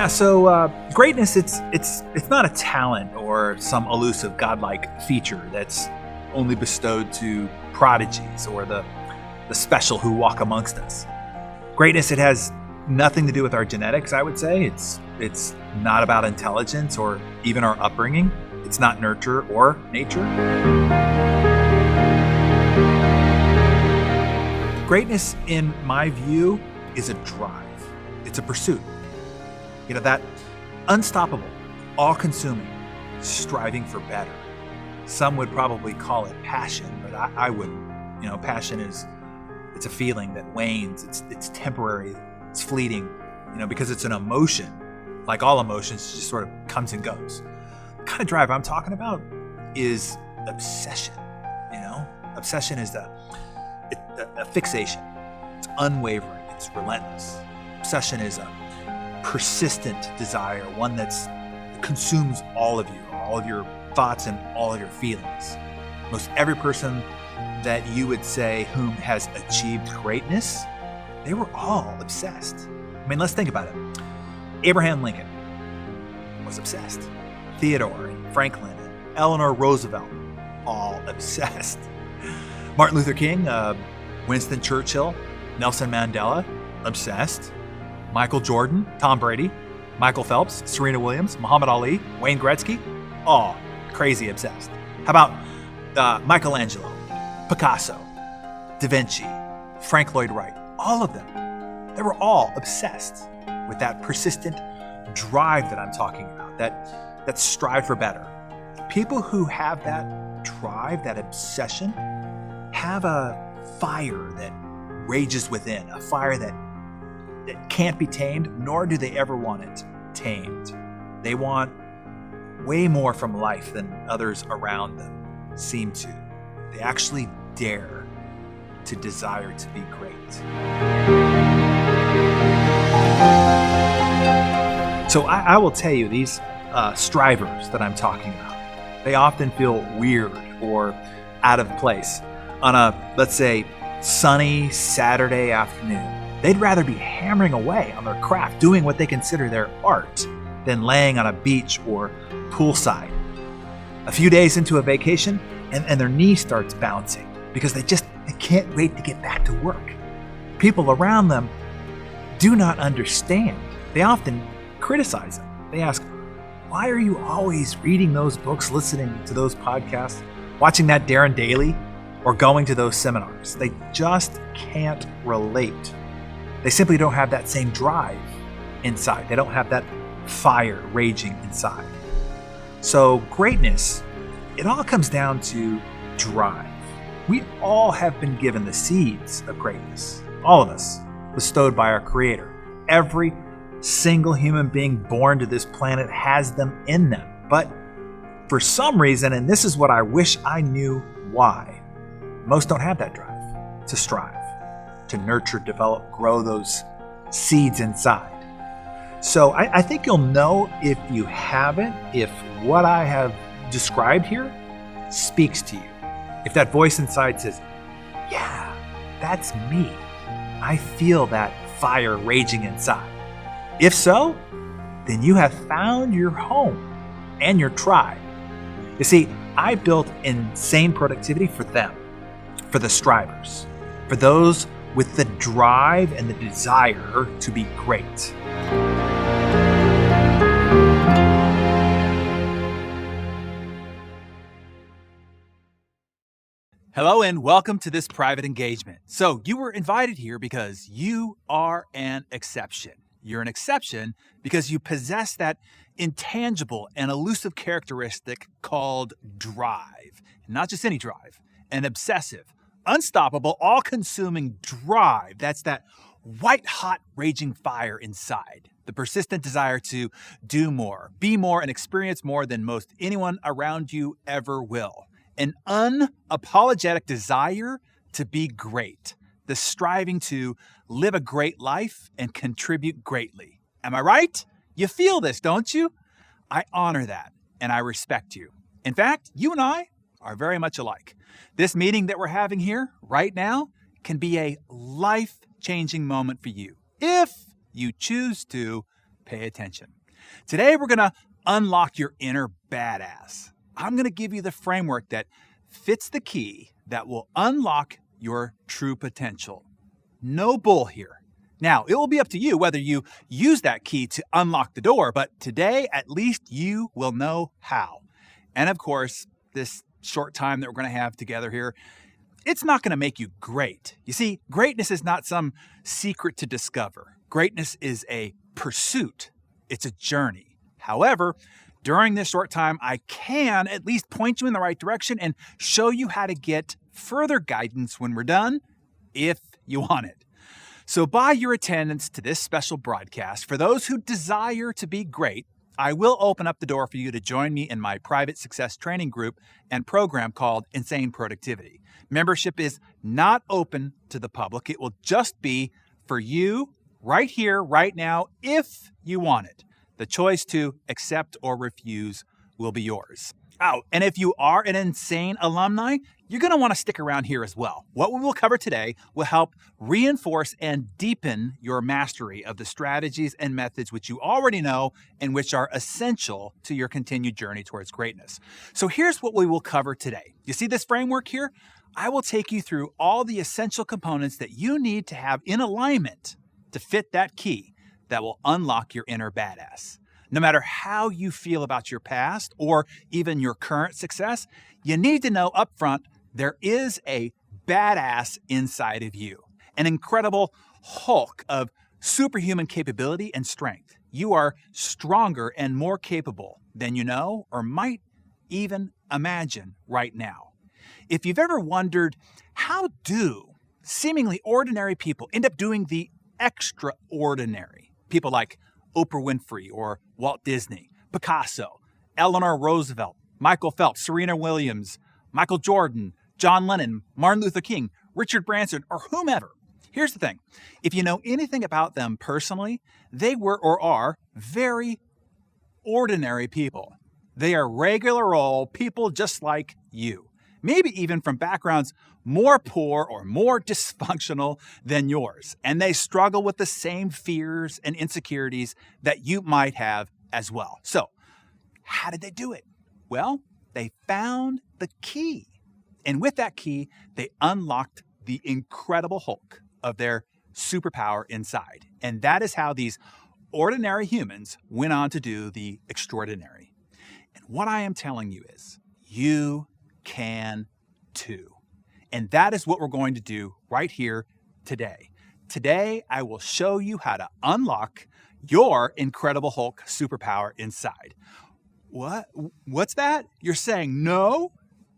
Yeah, so greatness, it's not a talent or some elusive godlike feature that's only bestowed to prodigies or the special who walk amongst us. Greatness, it has nothing to do with our genetics, I would say. It's not about intelligence or even our upbringing. It's not nurture or nature. Greatness, in my view, is a drive. It's a pursuit. You know, that unstoppable, all-consuming, striving for better. Some would probably call it passion, but I wouldn't. You know, passion it's a feeling that wanes. It's temporary. It's fleeting. You know, because it's an emotion. Like all emotions, it just sort of comes and goes. The kind of drive I'm talking about is obsession. You know, obsession is a fixation. It's unwavering. It's relentless. Obsession is a persistent desire, one that consumes all of you, all of your thoughts and all of your feelings. Most every person that you would say whom has achieved greatness, they were all obsessed. I mean, let's think about it. Abraham Lincoln was obsessed. Theodore and Franklin and Eleanor Roosevelt, all obsessed. Martin Luther King, Winston Churchill, Nelson Mandela, obsessed. Michael Jordan, Tom Brady, Michael Phelps, Serena Williams, Muhammad Ali, Wayne Gretzky, all crazy obsessed. How about Michelangelo, Picasso, Da Vinci, Frank Lloyd Wright, all of them. They were all obsessed with that persistent drive that I'm talking about, that strive for better. People who have that drive, that obsession, have a fire that rages within, a fire that can't be tamed, nor do they ever want it tamed. They want way more from life than others around them seem to. They actually dare to desire to be great. So I will tell you, these strivers that I'm talking about, they often feel weird or out of place on a, let's say, sunny Saturday afternoon. They'd rather be hammering away on their craft, doing what they consider their art, than laying on a beach or poolside. A few days into a vacation, and their knee starts bouncing because they can't wait to get back to work. People around them do not understand. They often criticize them. They ask, why are you always reading those books, listening to those podcasts, watching that Darren Daily, or going to those seminars? They just can't relate. They simply don't have that same drive inside. They don't have that fire raging inside. So greatness, it all comes down to drive. We all have been given the seeds of greatness. All of us, bestowed by our Creator. Every single human being born to this planet has them in them. But for some reason, and this is what I wish I knew why, most don't have that drive to strive, to nurture, develop, grow those seeds inside. So I think you'll know if you haven't, if what I have described here speaks to you. If that voice inside says, yeah, that's me. I feel that fire raging inside. If so, then you have found your home and your tribe. You see, I built insane productivity for them, for the strivers, for those with the drive and the desire to be great. Hello and welcome to this private engagement. So you were invited here because you are an exception. You're an exception because you possess that intangible and elusive characteristic called drive. Not just any drive, an obsessive, unstoppable, all-consuming drive. That's that white-hot raging fire inside. The persistent desire to do more, be more, and experience more than most anyone around you ever will. An unapologetic desire to be great. The striving to live a great life and contribute greatly. Am I right? You feel this, don't you? I honor that, and I respect you. In fact, you and I are very much alike. This meeting that we're having here right now can be a life-changing moment for you if you choose to pay attention. Today, we're going to unlock your inner badass. I'm going to give you the framework that fits the key that will unlock your true potential. No bull here. Now, it will be up to you whether you use that key to unlock the door, but today, at least you will know how. And of course, this short time that we're going to have together here, it's not going to make you great. You see, greatness is not some secret to discover. Greatness is a pursuit. It's a journey. However, during this short time, I can at least point you in the right direction and show you how to get further guidance when we're done, if you want it. So by your attendance to this special broadcast, for those who desire to be great, I will open up the door for you to join me in my private success training group and program called Insane Productivity. Membership is not open to the public. It will just be for you right here, right now, if you want it. The choice to accept or refuse will be yours. Oh, and if you are an Insane alumni, you're going to want to stick around here as well. What we will cover today will help reinforce and deepen your mastery of the strategies and methods which you already know and which are essential to your continued journey towards greatness. So here's what we will cover today. You see this framework here? I will take you through all the essential components that you need to have in alignment to fit that key that will unlock your inner badass. No matter how you feel about your past or even your current success, you need to know up front there is a badass inside of you, an incredible Hulk of superhuman capability and strength. You are stronger and more capable than you know or might even imagine right now. If you've ever wondered, how do seemingly ordinary people end up doing the extraordinary? People like Oprah Winfrey or Walt Disney, Picasso, Eleanor Roosevelt, Michael Phelps, Serena Williams, Michael Jordan, John Lennon, Martin Luther King, Richard Branson, or whomever. Here's the thing. If you know anything about them personally, they were or are very ordinary people. They are regular old people just like you. Maybe even from backgrounds more poor or more dysfunctional than yours. And they struggle with the same fears and insecurities that you might have as well. So, how did they do it? Well, they found the key. And with that key, they unlocked the incredible Hulk of their superpower inside. And that is how these ordinary humans went on to do the extraordinary. And what I am telling you is, you can too. And that is what we're going to do right here today. Today, I will show you how to unlock your incredible Hulk superpower inside. What? What's that? You're saying no?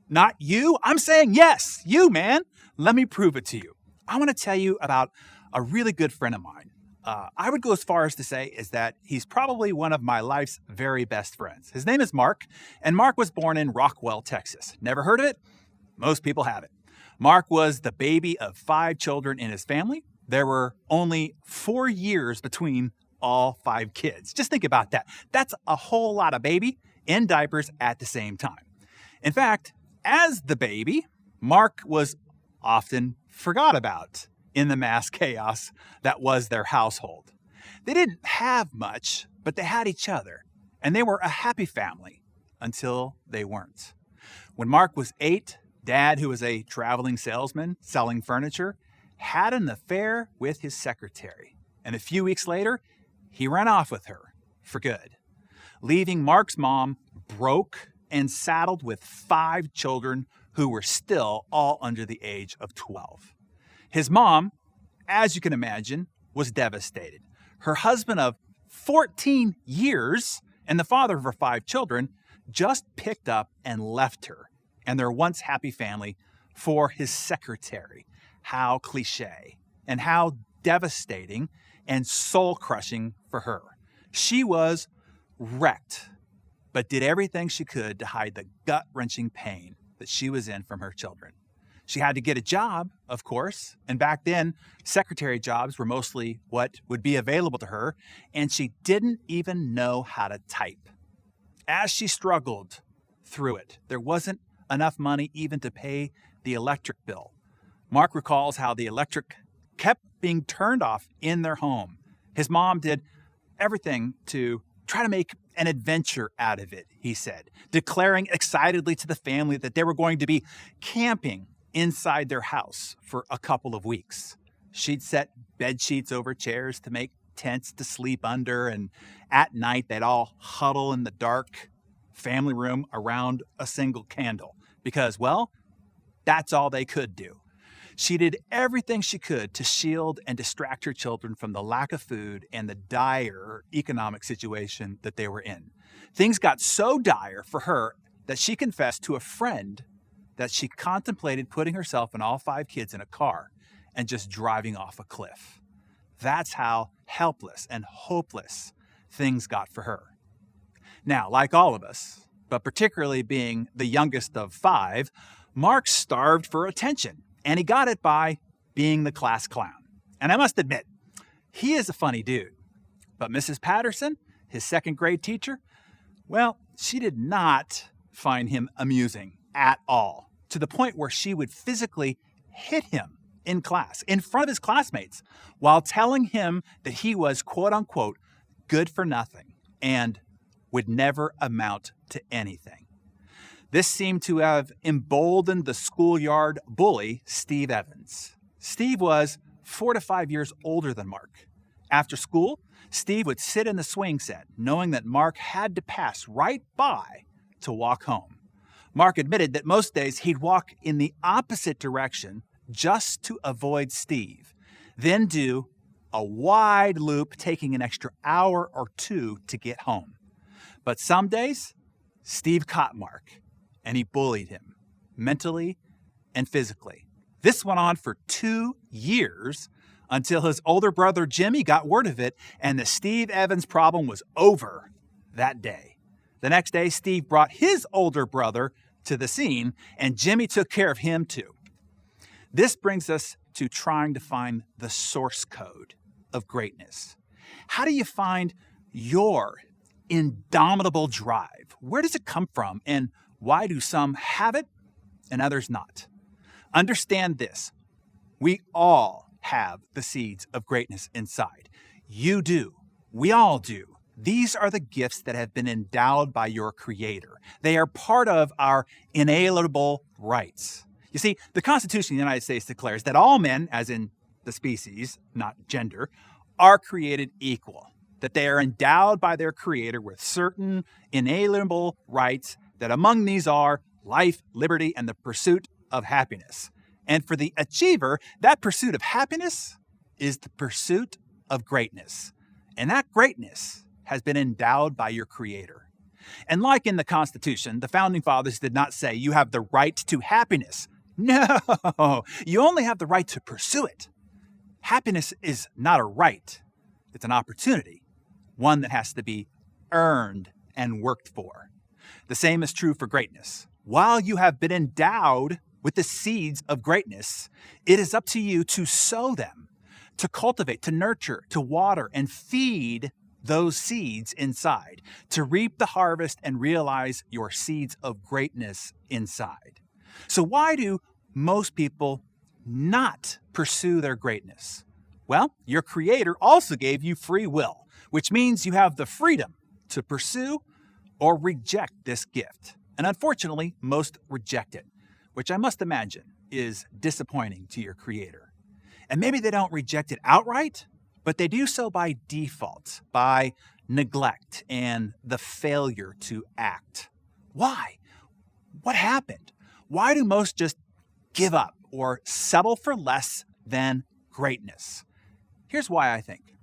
Not you? I'm saying yes, you, man. Let me prove it to you. I want to tell you about a really good friend of mine. I would go as far as to say is that he's probably one of my life's very best friends. His name is Mark, and Mark was born in Rockwell, Texas. Never heard of it? Most people haven't. Mark was the baby of 5 children in his family. There were only 4 years between all 5 kids. Just think about that. That's a whole lot of baby in diapers at the same time. In fact, as the baby, Mark was often forgot about in the mass chaos that was their household. They didn't have much, but they had each other, and they were a happy family until they weren't. When Mark was 8, Dad, who was a traveling salesman selling furniture, had an affair with his secretary. And a few weeks later, he ran off with her for good, leaving Mark's mom broke and saddled with 5 children who were still all under the age of 12. His mom, as you can imagine, was devastated. Her husband of 14 years and the father of her 5 children just picked up and left her and their once happy family for his secretary. How cliche and how devastating and soul-crushing for her. She was wrecked, but did everything she could to hide the gut-wrenching pain that she was in from her children. She had to get a job, of course, and back then, secretary jobs were mostly what would be available to her, and she didn't even know how to type. As she struggled through it, there wasn't enough money even to pay the electric bill. Mark recalls how the electric kept being turned off in their home. His mom did everything to try to make an adventure out of it, he said, declaring excitedly to the family that they were going to be camping inside their house for a couple of weeks. She'd set bed sheets over chairs to make tents to sleep under, and at night they'd all huddle in the dark family room around a single candle because, well, that's all they could do. She did everything she could to shield and distract her children from the lack of food and the dire economic situation that they were in. Things got so dire for her that she confessed to a friend that she contemplated putting herself and all 5 kids in a car and just driving off a cliff. That's how helpless and hopeless things got for her. Now, like all of us, but particularly being the youngest of 5, Mark starved for attention. And he got it by being the class clown. And I must admit, he is a funny dude. But Mrs. Patterson, his 2nd grade teacher, well, she did not find him amusing at all, to the point where she would physically hit him in class, in front of his classmates, while telling him that he was, quote unquote, good for nothing and would never amount to anything. This seemed to have emboldened the schoolyard bully, Steve Evans. Steve was 4 to 5 years older than Mark. After school, Steve would sit in the swing set, knowing that Mark had to pass right by to walk home. Mark admitted that most days he'd walk in the opposite direction just to avoid Steve, then do a wide loop, taking an extra hour or 2 to get home. But some days, Steve caught Mark, and he bullied him, mentally and physically. This went on for 2 years until his older brother Jimmy got word of it, and the Steve Evans problem was over that day. The next day, Steve brought his older brother to the scene, and Jimmy took care of him too. This brings us to trying to find the source code of greatness. How do you find your indomitable drive? Where does it come from, and why do some have it and others not? Understand this. We all have the seeds of greatness inside. You do. We all do. These are the gifts that have been endowed by your Creator. They are part of our inalienable rights. You see, the Constitution of the United States declares that all men, as in the species, not gender, are created equal, that they are endowed by their Creator with certain inalienable rights, that among these are life, liberty, and the pursuit of happiness. And for the achiever, that pursuit of happiness is the pursuit of greatness. And that greatness has been endowed by your Creator. And like in the Constitution, the Founding Fathers did not say you have the right to happiness. No, you only have the right to pursue it. Happiness is not a right. It's an opportunity, one that has to be earned and worked for. The same is true for greatness. While you have been endowed with the seeds of greatness, it is up to you to sow them, to cultivate, to nurture, to water, and feed those seeds inside, to reap the harvest and realize your seeds of greatness inside. So why do most people not pursue their greatness? Well, your Creator also gave you free will, which means you have the freedom to pursue or reject this gift. And unfortunately, most reject it, which I must imagine is disappointing to your Creator. And maybe they don't reject it outright, but they do so by default, by neglect and the failure to act. Why? What happened? Why do most just give up or settle for less than greatness? Here's why I think.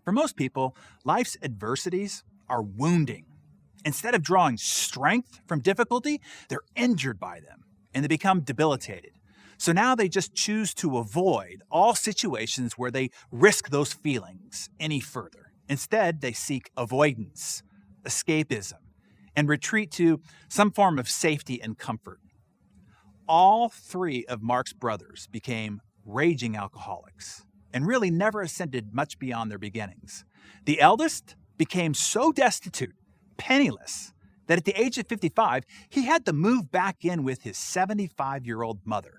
For most people, life's adversities are wounding. Instead of drawing strength from difficulty, they're injured by them and they become debilitated. So now they just choose to avoid all situations where they risk those feelings any further. Instead, they seek avoidance, escapism, and retreat to some form of safety and comfort. All 3 of Mark's brothers became raging alcoholics and really never ascended much beyond their beginnings. The eldest became so destitute, penniless, that at the age of 55, he had to move back in with his 75-year-old mother.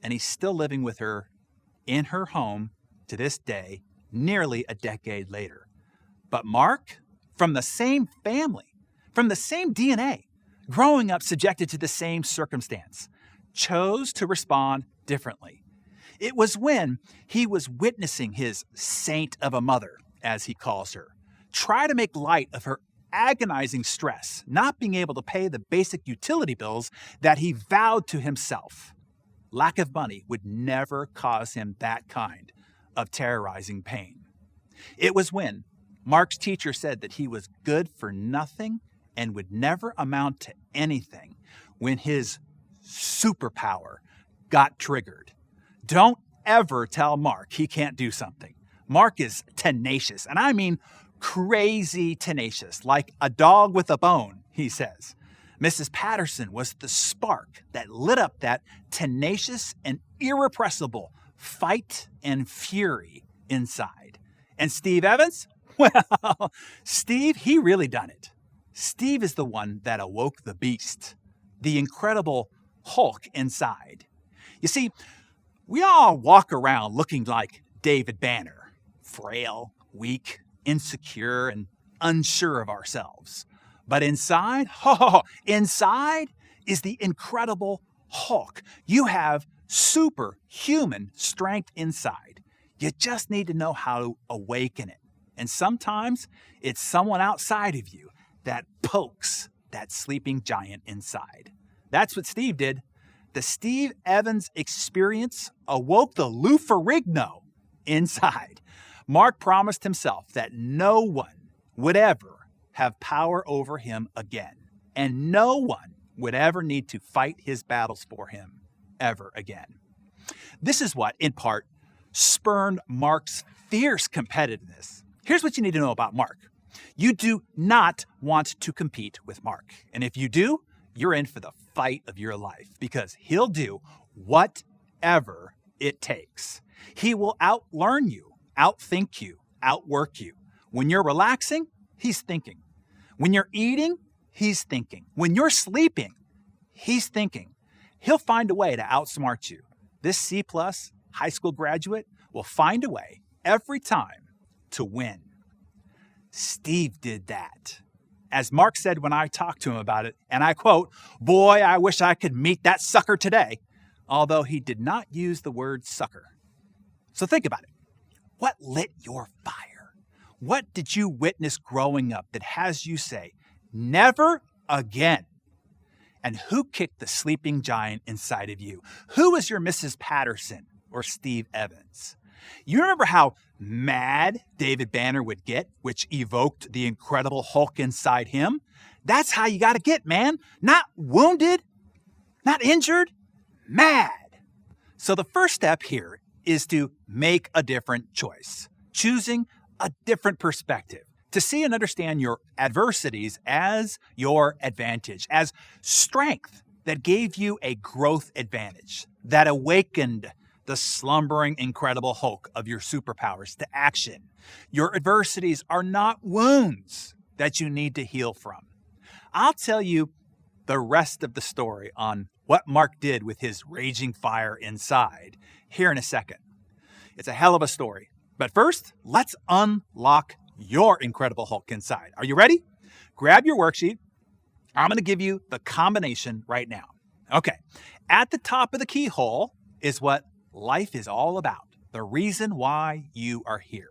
And he's still living with her in her home to this day, nearly a decade later. But Mark, from the same family, from the same DNA, growing up subjected to the same circumstance, chose to respond differently. It was when he was witnessing his saint of a mother, as he calls her, try to make light of her agonizing stress, not being able to pay the basic utility bills that he vowed to himself. Lack of money would never cause him that kind of terrorizing pain. It was when Mark's teacher said that he was good for nothing and would never amount to anything when his superpower got triggered. Don't ever tell Mark he can't do something. Mark is tenacious, and I mean crazy tenacious, like a dog with a bone, he says. Mrs. Patterson was the spark that lit up that tenacious and irrepressible fight and fury inside. And Steve Evans? Well, Steve, he really done it. Steve is the one that awoke the beast, the incredible Hulk inside. You see, we all walk around looking like David Banner, frail, weak, insecure, and unsure of ourselves. But inside is the incredible Hulk. You have superhuman strength inside. You just need to know how to awaken it. And sometimes it's someone outside of you that pokes that sleeping giant inside. That's what Steve did. The Steve Evans experience awoke the Lou Ferrigno inside. Mark promised himself that no one would ever have power over him again, and no one would ever need to fight his battles for him ever again. This is what, in part, spurned Mark's fierce competitiveness. Here's what you need to know about Mark. You do not want to compete with Mark. And if you do, you're in for the fight of your life, because he'll do whatever it takes. He will outlearn you, outthink you, outwork you. When you're relaxing, he's thinking. When you're eating, he's thinking. When you're sleeping, he's thinking. He'll find a way to outsmart you. This C+ high school graduate will find a way every time to win. Steve did that. As Mark said when I talked to him about it, and I quote, "Boy, I wish I could meet that sucker today," although he did not use the word sucker. So think about it. What lit your fire? What did you witness growing up that has you say, never again? And who kicked the sleeping giant inside of you? Who was your Mrs. Patterson or Steve Evans? You remember how mad David Banner would get, which evoked the incredible Hulk inside him? That's how you got to get, man. Not wounded, not injured, mad. So the first step here is to make a different choice, choosing a different perspective, to see and understand your adversities as your advantage, as strength that gave you a growth advantage, that awakened the slumbering, incredible Hulk of your superpowers to action. Your adversities are not wounds that you need to heal from. I'll tell you the rest of the story on what Mark did with his raging fire inside here in a second. It's a hell of a story. But first, let's unlock your incredible Hulk inside. Are you ready? Grab your worksheet. I'm going to give you the combination right now. Okay. At the top of the keyhole is what life is all about, the reason why you are here.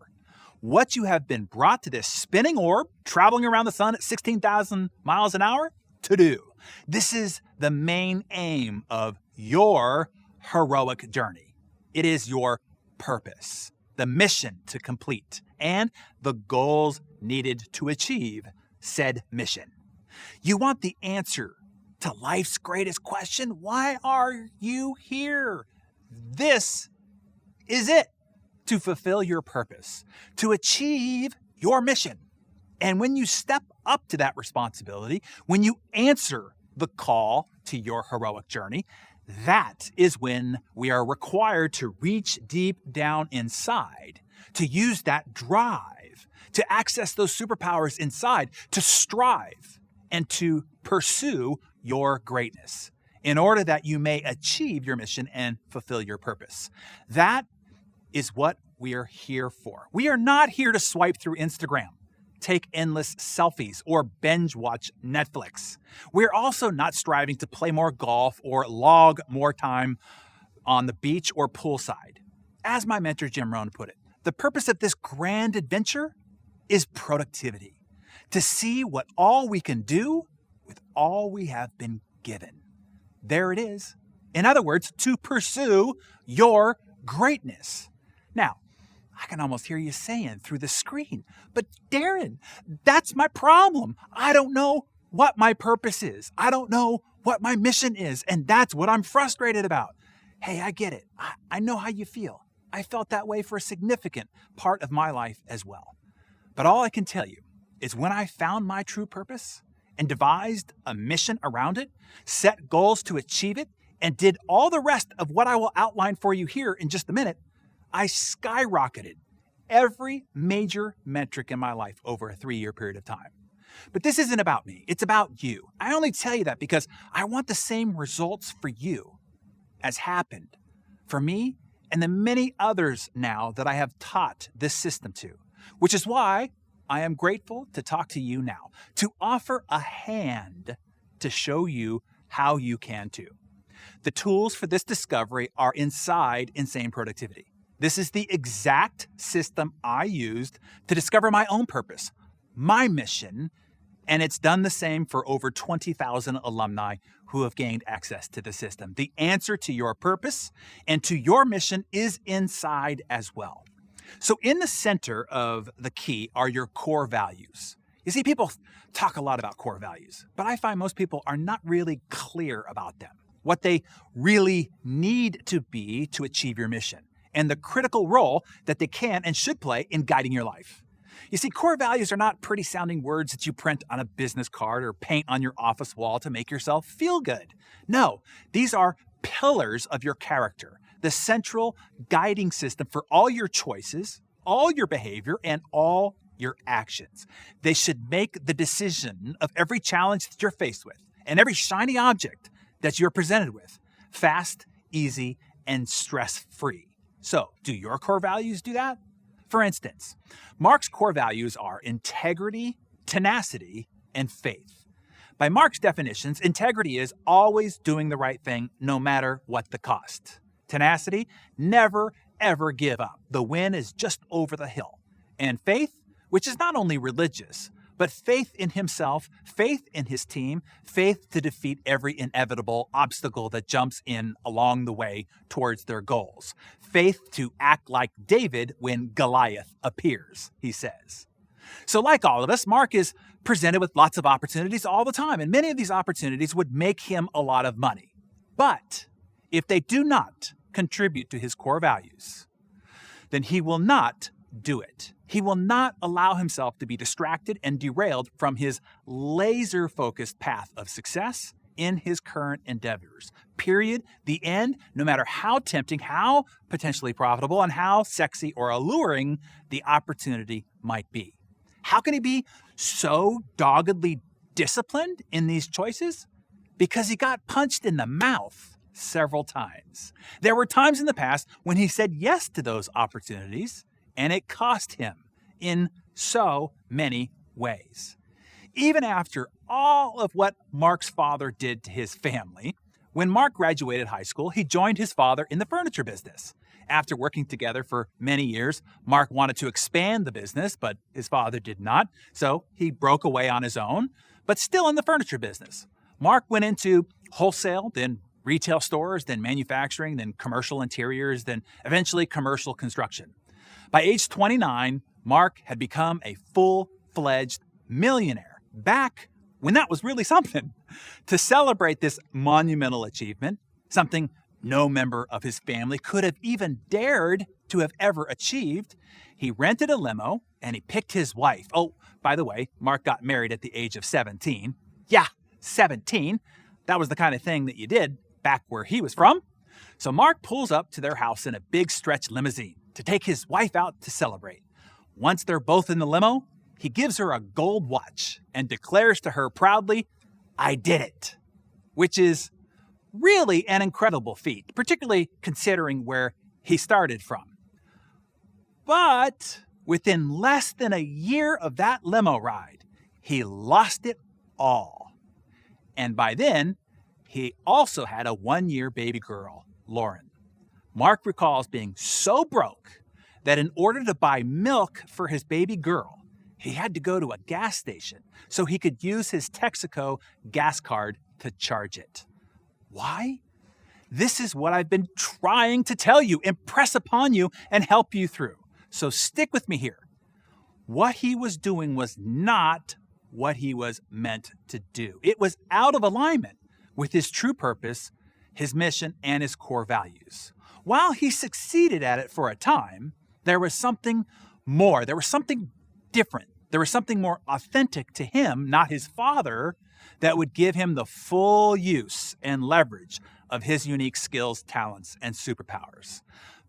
What you have been brought to this spinning orb, traveling around the sun at 16,000 miles an hour, to do. This is the main aim of your heroic journey. It is your purpose, the mission to complete, and the goals needed to achieve said mission. You want the answer to life's greatest question? Why are you here? This is it, to fulfill your purpose, to achieve your mission. And when you step up to that responsibility, when you answer the call to your heroic journey, that is when we are required to reach deep down inside, to use that drive, to access those superpowers inside, to strive and to pursue your greatness, in order that you may achieve your mission and fulfill your purpose. That is what we are here for. We are not here to swipe through Instagram. take endless selfies or binge watch Netflix. We're also not striving to play more golf or log more time on the beach or poolside. As my mentor Jim Rohn put it, the purpose of this grand adventure is productivity, to see what all we can do with all we have been given. There it is. In other words, to pursue your greatness. Now, I can almost hear you saying through the screen, but Darren, that's my problem. I don't know what my purpose is. I don't know what my mission is, and that's what I'm frustrated about. Hey, I get it. I know how you feel. I felt that way for a significant part of my life as well. But all I can tell you is when I found my true purpose and devised a mission around it, set goals to achieve it, and did all the rest of what I will outline for you here in just a minute, I skyrocketed every major metric in my life over a 3-year period of time. But this isn't about me. It's about you. I only tell you that because I want the same results for you as happened for me and the many others now that I have taught this system to, which is why I am grateful to talk to you now, to offer a hand to show you how you can too. The tools for this discovery are inside Insane Productivity. This is the exact system I used to discover my own purpose, my mission, and it's done the same for over 20,000 alumni who have gained access to the system. The answer to your purpose and to your mission is inside as well. So in the center of the key are your core values. You see, people talk a lot about core values, but I find most people are not really clear about them, what they really need to be to achieve your mission, and the critical role that they can and should play in guiding your life. You see, core values are not pretty sounding words that you print on a business card or paint on your office wall to make yourself feel good. No, these are pillars of your character, the central guiding system for all your choices, all your behavior, and all your actions. They should make the decision of every challenge that you're faced with and every shiny object that you're presented with fast, easy, and stress-free. So, do your core values do that? For instance, Mark's core values are integrity, tenacity, and faith. By Mark's definitions, integrity is always doing the right thing no matter what the cost. Tenacity, never, ever give up. The win is just over the hill. And faith, which is not only religious, but faith in himself, faith in his team, faith to defeat every inevitable obstacle that jumps in along the way towards their goals. Faith to act like David when Goliath appears, he says. So like all of us, Mark is presented with lots of opportunities all the time, and many of these opportunities would make him a lot of money. But if they do not contribute to his core values, then he will not do it. He will not allow himself to be distracted and derailed from his laser-focused path of success in his current endeavors. Period. The end, no matter how tempting, how potentially profitable, and how sexy or alluring the opportunity might be. How can he be so doggedly disciplined in these choices? Because he got punched in the mouth several times. There were times in the past when he said yes to those opportunities, and it cost him in so many ways. Even after all of what Mark's father did to his family, when Mark graduated high school, he joined his father in the furniture business. After working together for many years, Mark wanted to expand the business, but his father did not, so he broke away on his own, but still in the furniture business. Mark went into wholesale, then retail stores, then manufacturing, then commercial interiors, then eventually commercial construction. By age 29, Mark had become a full-fledged millionaire, back when that was really something. To celebrate this monumental achievement, something no member of his family could have even dared to have ever achieved, he rented a limo and he picked his wife. Oh, by the way, Mark got married at the age of 17. Yeah, 17. That was the kind of thing that you did back where he was from. So Mark pulls up to their house in a big stretch limousine to take his wife out to celebrate. Once they're both in the limo, he gives her a gold watch and declares to her proudly, "I did it," which is really an incredible feat, particularly considering where he started from. But Within less than a year of that limo ride, he lost it all. And by then, he also had a 1-year baby girl, Lauren. Mark recalls being so broke that in order to buy milk for his baby girl, he had to go to a gas station so he could use his Texaco gas card to charge it. Why? This is what I've been trying to tell you, impress upon you, and help you through. So stick with me here. What he was doing was not what he was meant to do. It was out of alignment with his true purpose, his mission, and his core values. While he succeeded at it for a time, there was something more. There was something different. There was something more authentic to him, not his father, that would give him the full use and leverage of his unique skills, talents, and superpowers.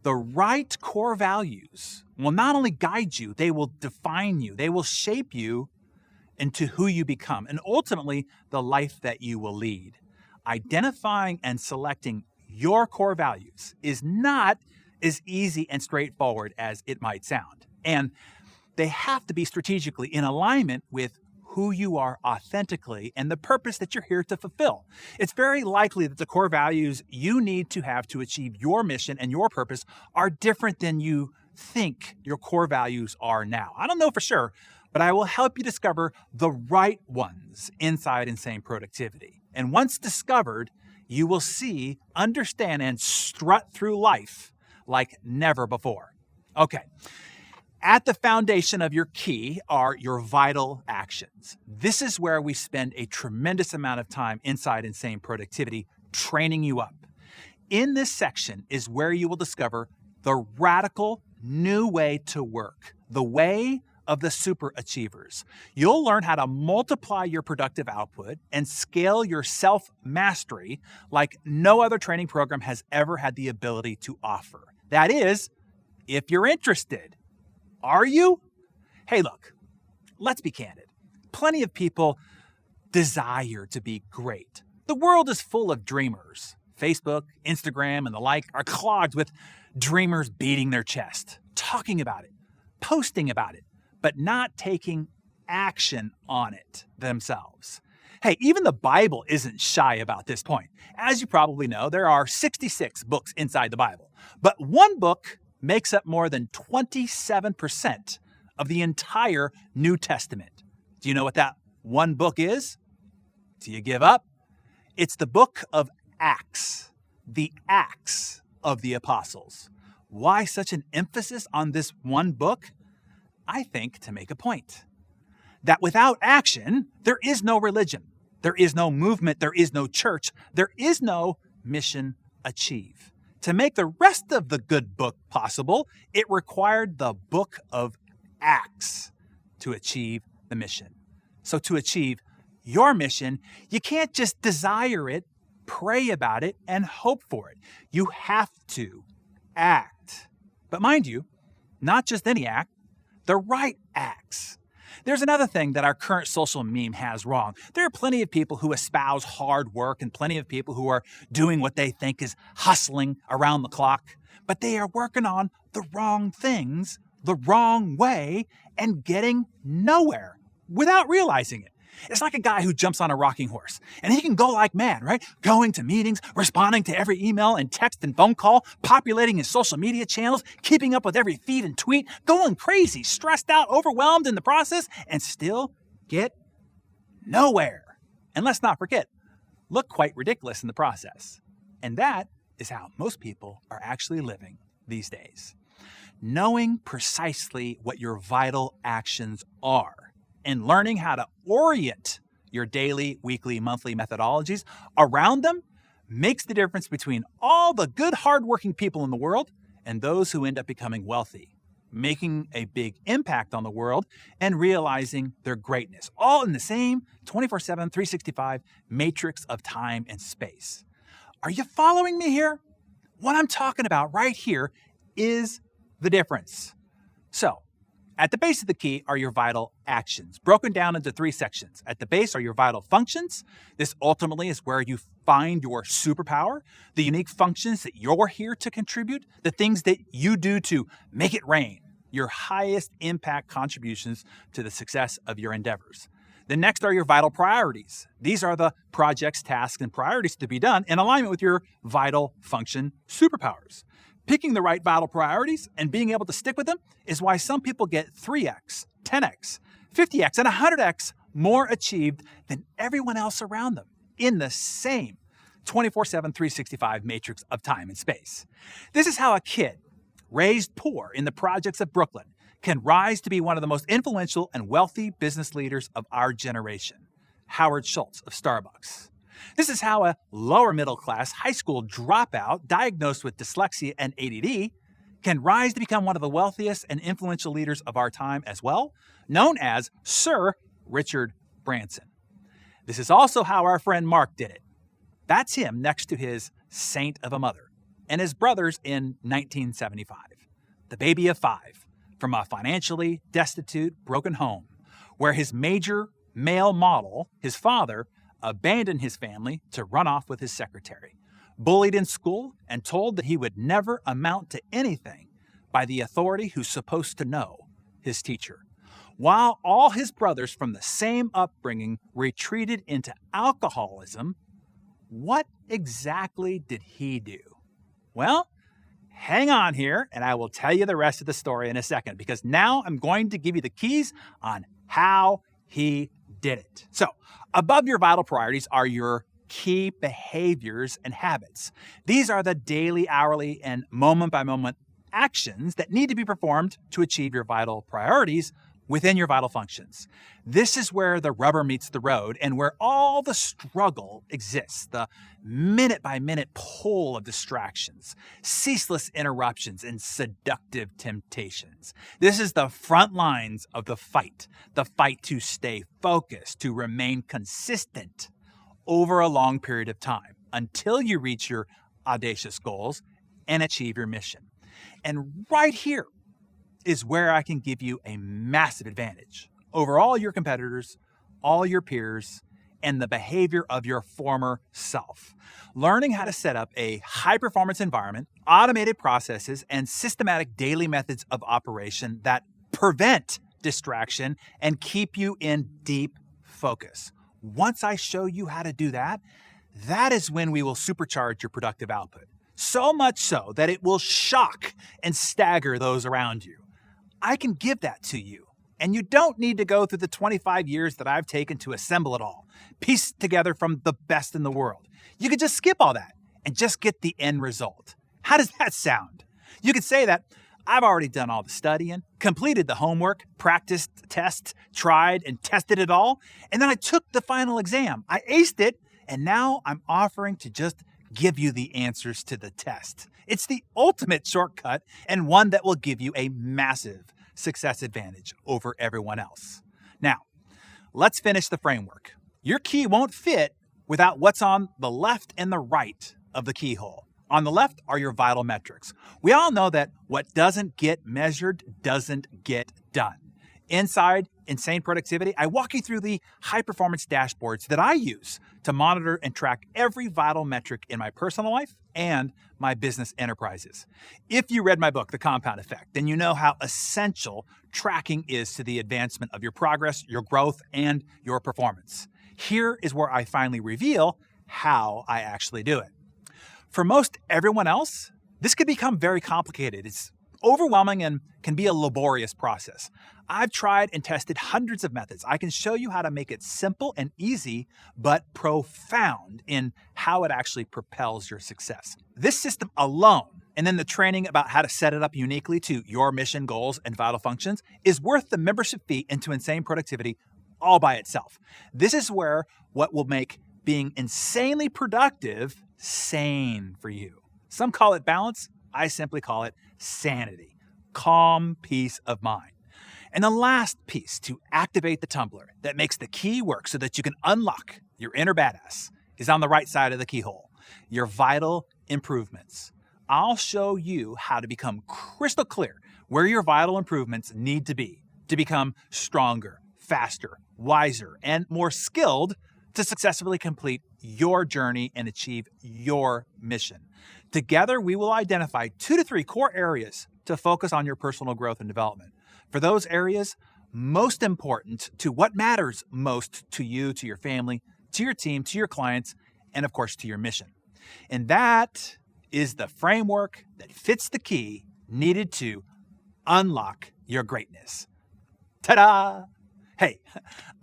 The right core values will not only guide you, they will define you. They will shape you into who you become and ultimately the life that you will lead. Identifying and selecting your core values is not as easy and straightforward as it might sound. And they have to be strategically in alignment with who you are authentically and the purpose that you're here to fulfill. It's very likely that the core values you need to have to achieve your mission and your purpose are different than you think your core values are now. I don't know for sure, but I will help you discover the right ones inside Insane Productivity. And once discovered, you will see, understand, and strut through life like never before. Okay. At the foundation of your key are your vital actions. This is where we spend a tremendous amount of time inside Insane Productivity training you up. In this section is where you will discover the radical new way to work, the way of the super achievers. You'll learn how to multiply your productive output and scale your self-mastery like no other training program has ever had the ability to offer. That is, if you're interested. Are you? Hey, look, let's be candid. Plenty of people desire to be great. The world is full of dreamers. Facebook, Instagram, and the like are clogged with dreamers beating their chest, talking about it, posting about it, but not taking action on it themselves. Hey, even the Bible isn't shy about this point. As you probably know, there are 66 books inside the Bible, but one book makes up more than 27% of the entire New Testament. Do you know what that one book is? Do you give up? It's the book of Acts, the Acts of the Apostles. Why such an emphasis on this one book? I think to make a point. That without action, there is no religion, there is no movement, there is no church, there is no mission achieved. To make the rest of the good book possible, it required the book of Acts to achieve the mission. So to achieve your mission, you can't just desire it, pray about it, and hope for it. You have to act. But mind you, not just any act, the right acts. There's another thing that our current social meme has wrong. There are plenty of people who espouse hard work and plenty of people who are doing what they think is hustling around the clock, but they are working on the wrong things, the wrong way, and getting nowhere without realizing it. It's like a guy who jumps on a rocking horse, and he can go like mad, right? Going to meetings, responding to every email and text and phone call, populating his social media channels, keeping up with every feed and tweet, going crazy, stressed out, overwhelmed in the process, and still get nowhere. And let's not forget, look quite ridiculous in the process. And that is how most people are actually living these days. Knowing precisely what your vital actions are and learning how to orient your daily, weekly, monthly methodologies around them makes the difference between all the good, hardworking people in the world and those who end up becoming wealthy, making a big impact on the world and realizing their greatness, all in the same 24/7, 365 matrix of time and space. Are you following me here? What I'm talking about right here is the difference. So, at the base of the key are your vital actions, broken down into 3 sections. At the base are your vital functions. This ultimately is where you find your superpower, the unique functions that you're here to contribute, the things that you do to make it rain, your highest impact contributions to the success of your endeavors. Then next are your vital priorities. These are the projects, tasks, and priorities to be done in alignment with your vital function superpowers. Picking the right vital priorities and being able to stick with them is why some people get 3x, 10x, 50x, and 100x more achieved than everyone else around them in the same 24/7, 365 matrix of time and space. This is how a kid raised poor in the projects of Brooklyn can rise to be one of the most influential and wealthy business leaders of our generation, Howard Schultz of Starbucks. This is how a lower middle class high school dropout diagnosed with dyslexia and ADD can rise to become one of the wealthiest and influential leaders of our time as well, known as Sir Richard Branson. This is also how our friend Mark did it. That's him next to his saint of a mother and his brothers in 1975. The baby of 5 from a financially destitute, broken home where his major male model, his father, abandoned his family to run off with his secretary, bullied in school and told that he would never amount to anything by the authority who's supposed to know, his teacher. While all his brothers from the same upbringing retreated into alcoholism, what exactly did he do? Well, hang on here and I will tell you the rest of the story in a second, because now I'm going to give you the keys on how he did it. So, above your vital priorities are your key behaviors and habits. These are the daily, hourly, and moment-by-moment actions that need to be performed to achieve your vital priorities within your vital functions. This is where the rubber meets the road and where all the struggle exists, the minute-by-minute pull of distractions, ceaseless interruptions, and seductive temptations. This is the front lines of the fight to stay focused, to remain consistent over a long period of time until you reach your audacious goals and achieve your mission. And right here is where I can give you a massive advantage over all your competitors, all your peers, and the behavior of your former self. Learning how to set up a high-performance environment, automated processes, and systematic daily methods of operation that prevent distraction and keep you in deep focus. Once I show you how to do that, that is when we will supercharge your productive output. So much so that it will shock and stagger those around you. I can give that to you. And you don't need to go through the 25 years that I've taken to assemble it all, pieced together from the best in the world. You could just skip all that and just get the end result. How does that sound? You could say that I've already done all the studying, completed the homework, practiced, tested, tried, and tested it all, and then I took the final exam. I aced it, and now I'm offering to just give you the answers to the test. It's the ultimate shortcut and one that will give you a massive success advantage over everyone else. Now, let's finish the framework. Your key won't fit without what's on the left and the right of the keyhole. On the left are your vital metrics. We all know that what doesn't get measured doesn't get done. Inside Insane Productivity, I walk you through the high-performance dashboards that I use to monitor and track every vital metric in my personal life and my business enterprises. If you read my book, The Compound Effect, then you know how essential tracking is to the advancement of your progress, your growth, and your performance. Here is where I finally reveal how I actually do it. For most everyone else, this could become very complicated. It's overwhelming and can be a laborious process. I've tried and tested hundreds of methods. I can show you how to make it simple and easy, but profound in how it actually propels your success. This system alone, and then the training about how to set it up uniquely to your mission, goals, and vital functions, is worth the membership fee into Insane Productivity all by itself. This is where what will make being insanely productive sane for you. Some call it balance. I simply call it sanity. Calm peace of mind. And the last piece to activate the tumbler that makes the key work so that you can unlock your inner badass is on the right side of the keyhole, your vital improvements. I'll show you how to become crystal clear where your vital improvements need to be to become stronger, faster, wiser, and more skilled to successfully complete your journey and achieve your mission. Together, we will identify 2 to 3 core areas to focus on your personal growth and development. For those areas most important to what matters most to you, to your family, to your team, to your clients, and of course, to your mission. And that is the framework that fits the key needed to unlock your greatness. Ta-da! Hey,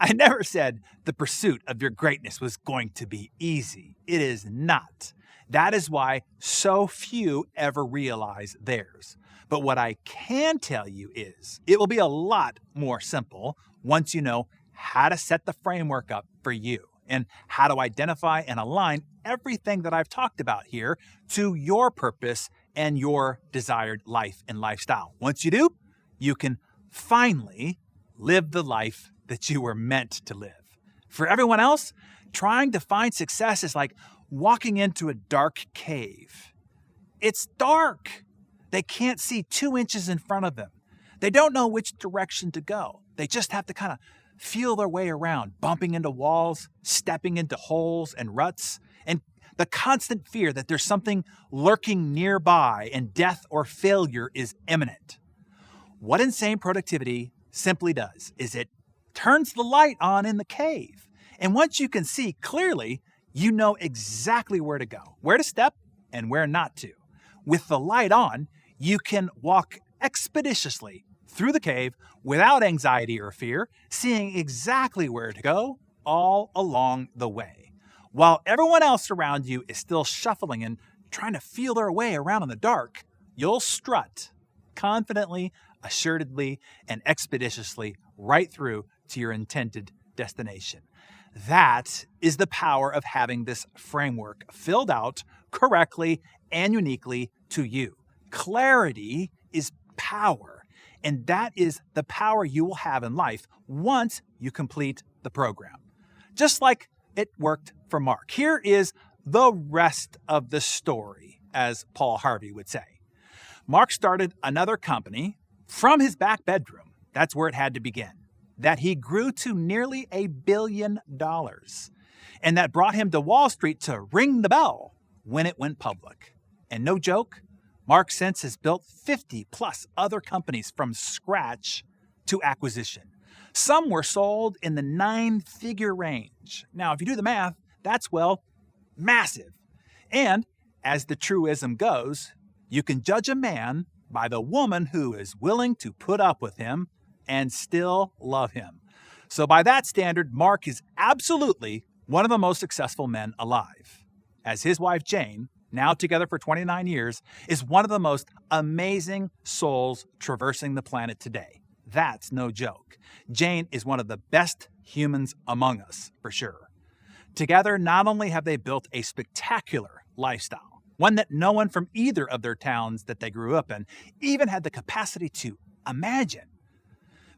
I never said the pursuit of your greatness was going to be easy. It is not. That is why so few ever realize theirs. But what I can tell you is it will be a lot more simple once you know how to set the framework up for you and how to identify and align everything that I've talked about here to your purpose and your desired life and lifestyle. Once you do, you can finally live the life that you were meant to live. For everyone else, trying to find success is like walking into a dark cave. It's dark. They can't see 2 inches in front of them. They don't know which direction to go. They just have to kind of feel their way around, bumping into walls, stepping into holes and ruts, and the constant fear that there's something lurking nearby and death or failure is imminent. What insane productivity simply does is it turns the light on in the cave. And once you can see clearly, you know exactly where to go, where to step, and where not to. With the light on, you can walk expeditiously through the cave without anxiety or fear, seeing exactly where to go all along the way. While everyone else around you is still shuffling and trying to feel their way around in the dark, you'll strut confidently, assuredly, and expeditiously right through to your intended destination. That is the power of having this framework filled out correctly and uniquely to you. Clarity is power, and that is the power you will have in life once you complete the program. Just like it worked for Mark. Here is the rest of the story, as Paul Harvey would say. Mark started another company from his back bedroom. That's where it had to begin. That he grew to nearly $1 billion. And that brought him to Wall Street to ring the bell when it went public. And no joke, Mark since has built 50 plus other companies from scratch to acquisition. Some were sold in the 9-figure range. Now, if you do the math, that's, well, massive. And as the truism goes, you can judge a man by the woman who is willing to put up with him and still love him. So by that standard, Mark is absolutely one of the most successful men alive. As his wife, Jane, now together for 29 years, is one of the most amazing souls traversing the planet today. That's no joke. Jane is one of the best humans among us, for sure. Together, not only have they built a spectacular lifestyle, one that no one from either of their towns that they grew up in even had the capacity to imagine,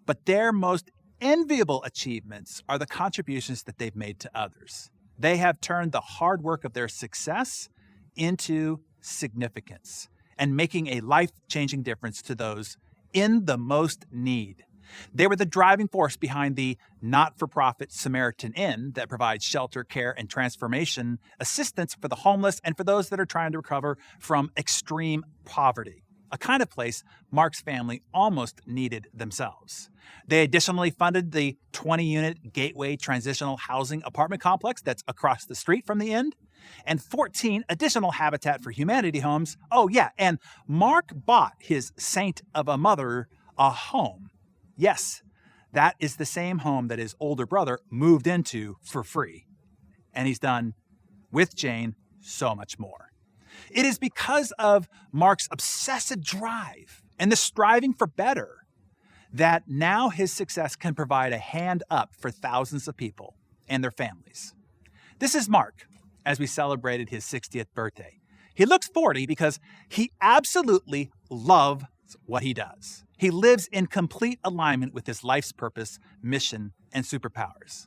but their most enviable achievements are the contributions that they've made to others. They have turned the hard work of their success into significance and making a life-changing difference to those in the most need. They were the driving force behind the not-for-profit Samaritan Inn that provides shelter, care, and transformation assistance for the homeless and for those that are trying to recover from extreme poverty, a kind of place Mark's family almost needed themselves. They additionally funded the 20-unit Gateway Transitional Housing apartment complex that's across the street from the inn, and 14 additional Habitat for Humanity homes. Oh yeah, and Mark bought his saint of a mother a home. Yes, that is the same home that his older brother moved into for free. And he's done, with Jane, so much more. It is because of Mark's obsessive drive and the striving for better that now his success can provide a hand up for thousands of people and their families. This is Mark, as we celebrated his 60th birthday. He looks 40 because he absolutely loves what he does. He lives in complete alignment with his life's purpose, mission, and superpowers.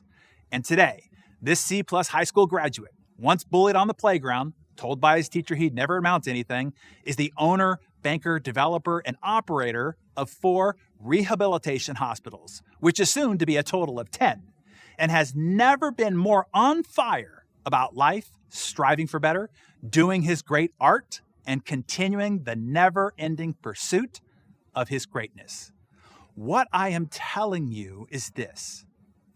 And today, this C-plus high school graduate, once bullied on the playground, told by his teacher he'd never amount to anything, is the owner, banker, developer, and operator of 4 rehabilitation hospitals, which is soon to be a total of 10, and has never been more on fire about life, striving for better, doing his great art, and continuing the never-ending pursuit of his greatness. What I am telling you is this,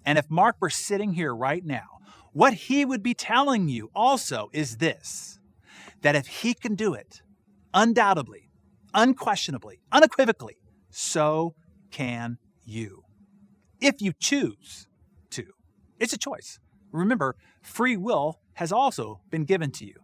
and if Mark were sitting here right now, what he would be telling you also is this, that if he can do it, undoubtedly, unquestionably, unequivocally, so can you. If you choose to. It's a choice. Remember, free will has also been given to you.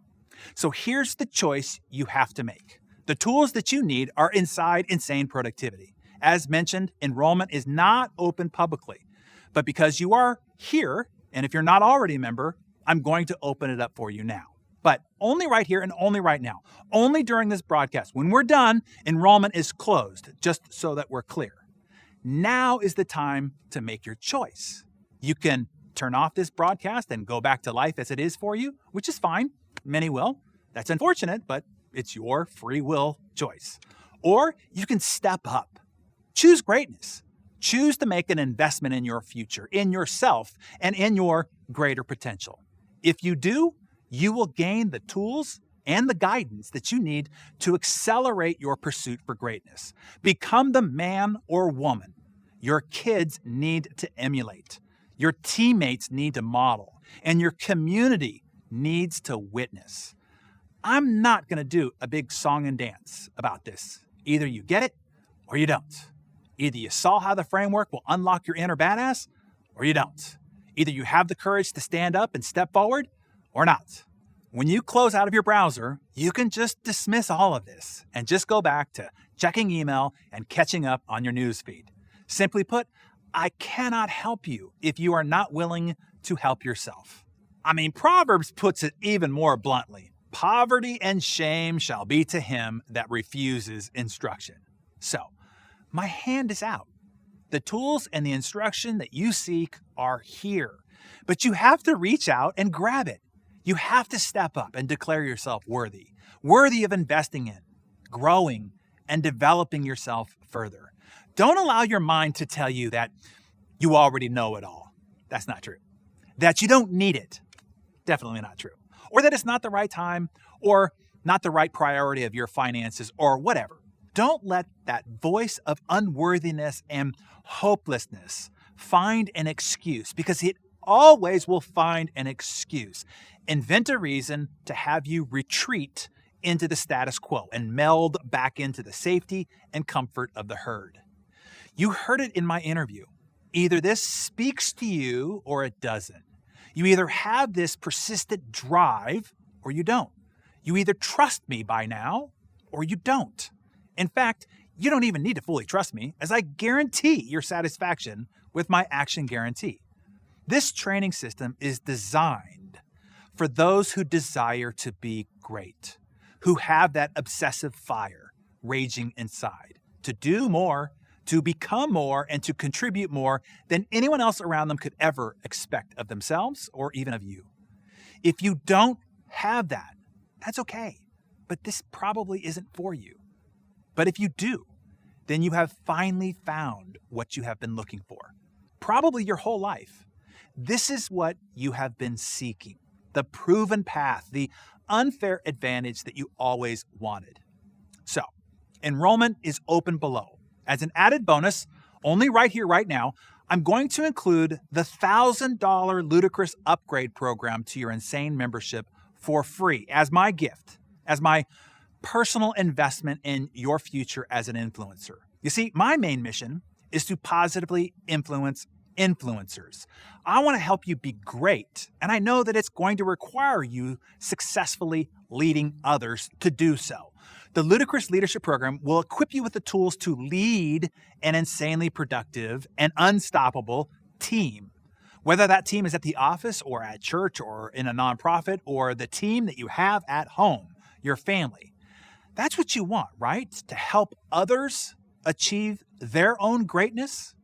So here's the choice you have to make. The tools that you need are inside Insane Productivity. As mentioned, enrollment is not open publicly, but because you are here, and if you're not already a member, I'm going to open it up for you now. But only right here and only right now. Only during this broadcast. When we're done, enrollment is closed, just so that we're clear. Now is the time to make your choice. You can turn off this broadcast and go back to life as it is for you, which is fine. Many will. That's unfortunate, but it's your free will choice. Or you can step up. Choose greatness. Choose to make an investment in your future, in yourself, and in your greater potential. If you do, you will gain the tools and the guidance that you need to accelerate your pursuit for greatness. Become the man or woman your kids need to emulate, your teammates need to model, and your community needs to witness. I'm not going to do a big song and dance about this. Either you get it or you don't. Either you saw how the framework will unlock your inner badass or you don't. Either you have the courage to stand up and step forward or not. When you close out of your browser, you can just dismiss all of this and just go back to checking email and catching up on your newsfeed. Simply put, I cannot help you if you are not willing to help yourself. I mean, Proverbs puts it even more bluntly. Poverty and shame shall be to him that refuses instruction. So, my hand is out. The tools and the instruction that you seek are here. But you have to reach out and grab it. You have to step up and declare yourself worthy of investing in, growing, and developing yourself further. Don't allow your mind to tell you that you already know it all. That's not true. That you don't need it. Definitely not true. Or that it's not the right time, or not the right priority of your finances, or whatever. Don't let that voice of unworthiness and hopelessness find an excuse, because it always will find an excuse. Invent a reason to have you retreat into the status quo and meld back into the safety and comfort of the herd. You heard it in my interview. Either this speaks to you or it doesn't. You either have this persistent drive or you don't. You either trust me by now or you don't. In fact, you don't even need to fully trust me, as I guarantee your satisfaction with my action guarantee. This training system is designed for those who desire to be great, who have that obsessive fire raging inside, to do more, to become more, and to contribute more than anyone else around them could ever expect of themselves or even of you. If you don't have that, that's okay, but this probably isn't for you. But if you do, then you have finally found what you have been looking for, probably your whole life. This is what you have been seeking, the proven path, the unfair advantage that you always wanted. So, enrollment is open below. As an added bonus, only right here, right now, I'm going to include the $1,000 ludicrous upgrade program to your Insane membership for free as my gift, as my personal investment in your future as an influencer. You see, my main mission is to positively influence influencers. I want to help you be great, and I know that it's going to require you successfully leading others to do so. The Ludicrous Leadership Program will equip you with the tools to lead an insanely productive and unstoppable team. Whether that team is at the office or at church or in a nonprofit or the team that you have at home, your family. That's what you want, right? To help others achieve their own greatness.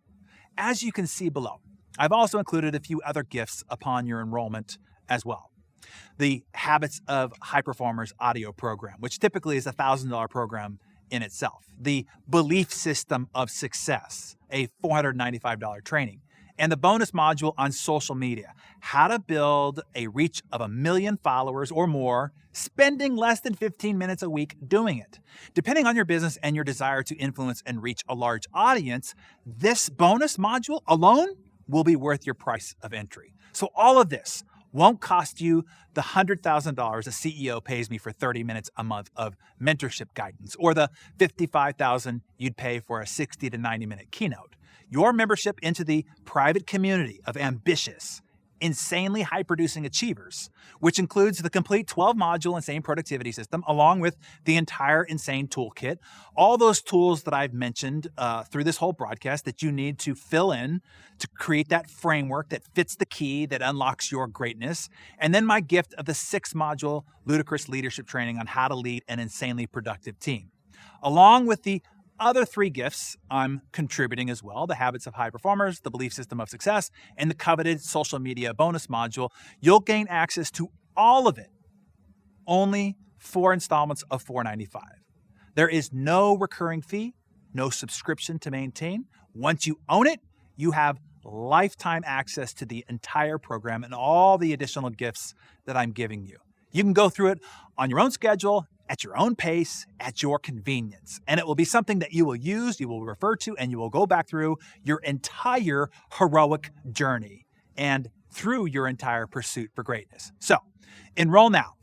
As you can see below, I've also included a few other gifts upon your enrollment as well. The Habits of High Performers audio program, which typically is a $1,000 program in itself. The Belief System of Success, a $495 training. and the bonus module on social media, how to build a reach of 1 million followers or more, spending less than 15 minutes a week doing it. Depending on your business and your desire to influence and reach a large audience, this bonus module alone will be worth your price of entry. So all of this won't cost you the $100,000 a CEO pays me for 30 minutes a month of mentorship guidance, or the $55,000 you'd pay for a 60 to 90 minute keynote. Your membership into the private community of ambitious, insanely high-producing achievers, which includes the complete 12-module Insane Productivity System, along with the entire Insane Toolkit, all those tools that I've mentioned through this whole broadcast that you need to fill in to create that framework that fits the key that unlocks your greatness, and then my gift of the 6-module Ludicrous Leadership Training on how to lead an insanely productive team. Along with the other 3 gifts I'm contributing as well, the Habits of High Performers, the Belief System of Success, and the coveted social media bonus module. You'll gain access to all of it, only 4 installments of $4.95. There is no recurring fee, no subscription to maintain. Once you own it, you have lifetime access to the entire program and all the additional gifts that I'm giving you. You can go through it on your own schedule, at your own pace, at your convenience. And it will be something that you will use, you will refer to, and you will go back through your entire heroic journey and through your entire pursuit for greatness. So, enroll now.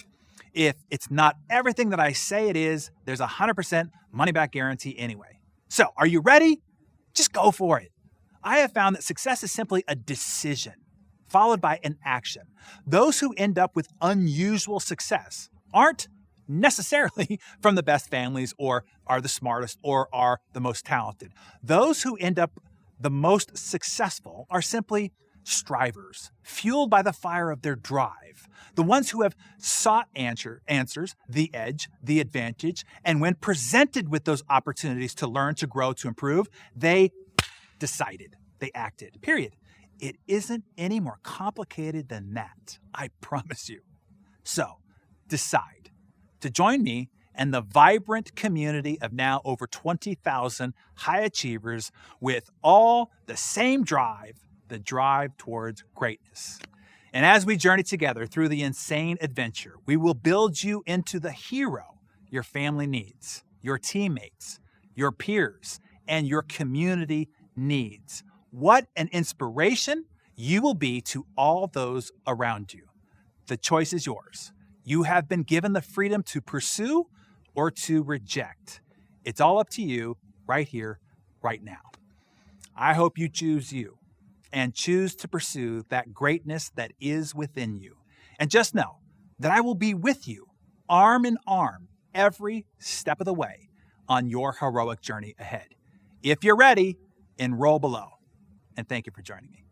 If it's not everything that I say it is, there's a 100% money-back guarantee anyway. So, are you ready? Just go for it. I have found that success is simply a decision followed by an action. Those who end up with unusual success aren't necessarily from the best families or are the smartest or are the most talented. Those who end up the most successful are simply strivers, fueled by the fire of their drive. The ones who have sought answers, the edge, the advantage, and when presented with those opportunities to learn, to grow, to improve, they decided, they acted, period. It isn't any more complicated than that, I promise you. So, decide to join me and the vibrant community of now over 20,000 high achievers with all the same drive, the drive towards greatness. And as we journey together through the insane adventure, we will build you into the hero your family needs, your teammates, your peers, and your community needs. What an inspiration you will be to all those around you. The choice is yours. You have been given the freedom to pursue or to reject. It's all up to you right here, right now. I hope you choose you and choose to pursue that greatness that is within you. And just know that I will be with you, arm in arm, every step of the way on your heroic journey ahead. If you're ready, enroll below. And thank you for joining me.